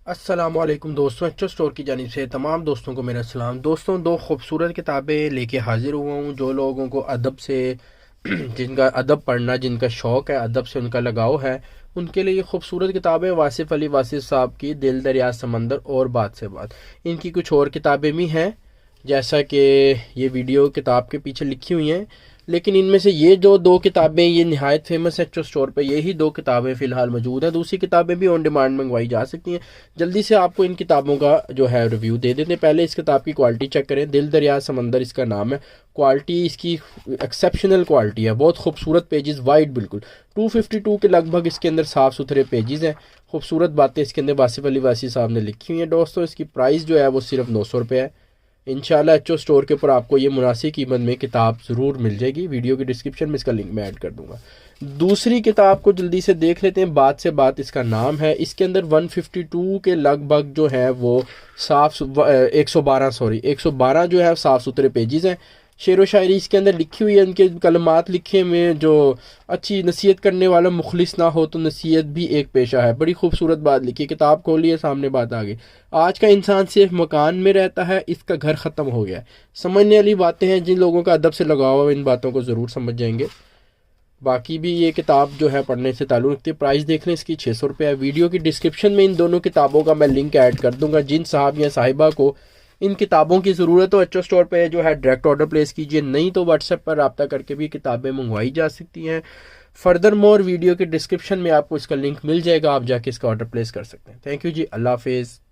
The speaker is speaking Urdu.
السلام علیکم دوستوں، ایچو اسٹور کی جانب سے تمام دوستوں کو میرا سلام۔ دوستوں، دو خوبصورت کتابیں لے کے حاضر ہوا ہوں۔ جو لوگوں کو ادب سے جن کا ادب پڑھنا، جن کا شوق ہے، ادب سے ان کا لگاؤ ہے، ان کے لیے یہ خوبصورت کتابیں واصف علی واصف صاحب کی دل دریا سمندر اور بات سے بات۔ ان کی کچھ اور کتابیں بھی ہیں جیسا کہ یہ ویڈیو کتاب کے پیچھے لکھی ہوئی ہیں، لیکن ان میں سے یہ جو دو کتابیں یہ نہایت فیمس ہے ایچو اسٹور پہ، یہی دو کتابیں فی الحال موجود ہیں۔ دوسری کتابیں بھی آن ڈیمانڈ منگوائی جا سکتی ہیں۔ جلدی سے آپ کو ان کتابوں کا جو ہے ریویو دے دیتے ہیں۔ پہلے اس کتاب کی کوالٹی چیک کریں۔ دل دریا سمندر اس کا نام ہے۔ کوالٹی اس کی ایکسیپشنل کوالٹی ہے، بہت خوبصورت پیجز، وائٹ بالکل 252 کے لگ بھگ اس کے اندر صاف ستھرے پیجز ہیں۔ خوبصورت باتیں اس کے اندر واصف علی واصف صاحب نے لکھی ہوئی ہیں۔ دوستوں، اس کی پرائس جو ہے وہ صرف 900 روپے ہے۔ انشاءاللہ ایچو اسٹور کے اوپر آپ کو یہ مناسب قیمت میں کتاب ضرور مل جائے گی۔ ویڈیو کی ڈسکرپشن میں اس کا لنک میں ایڈ کر دوں گا۔ دوسری کتاب کو جلدی سے دیکھ لیتے ہیں۔ بات سے بات اس کا نام ہے۔ اس کے اندر 152 کے لگ بھگ جو ہے وہ 112 جو ہے صاف ستھرے پیجز ہیں۔ شعر و شاعری اس کے اندر لکھی ہوئی ہے، ان کے کلمات لکھے میں جو اچھی نصیحت کرنے والا مخلص نہ ہو تو نصیحت بھی ایک پیشہ ہے۔ بڑی خوبصورت بات لکھی ہے۔ کتاب کھولی ہے، سامنے بات آ گئی۔ آج کا انسان صرف مکان میں رہتا ہے، اس کا گھر ختم ہو گیا ہے۔ سمجھنے والی باتیں ہیں، جن لوگوں کا ادب سے لگاؤ ہے ان باتوں کو ضرور سمجھ جائیں گے۔ باقی بھی یہ کتاب جو ہے پڑھنے سے تعلق رکھتی ہے۔ پرائس دیکھ لیں، اس کی 600 روپے ہے۔ ویڈیو کی ڈسکرپشن میں ان دونوں کتابوں کا میں لنک ایڈ کر دوں گا۔ جن صاحب یا صاحبہ کو ان کتابوں کی ضرورت ہو، ایچو اسٹور پہ جو ہے ڈائریکٹ آرڈر پلیس کیجئے، نہیں تو واٹس ایپ پر رابطہ کر کے بھی کتابیں منگوائی جا سکتی ہیں۔ فردر مور ویڈیو کے ڈسکرپشن میں آپ کو اس کا لنک مل جائے گا، آپ جا کے اس کا آرڈر پلیس کر سکتے ہیں۔ تھینک یو جی، اللہ حافظ۔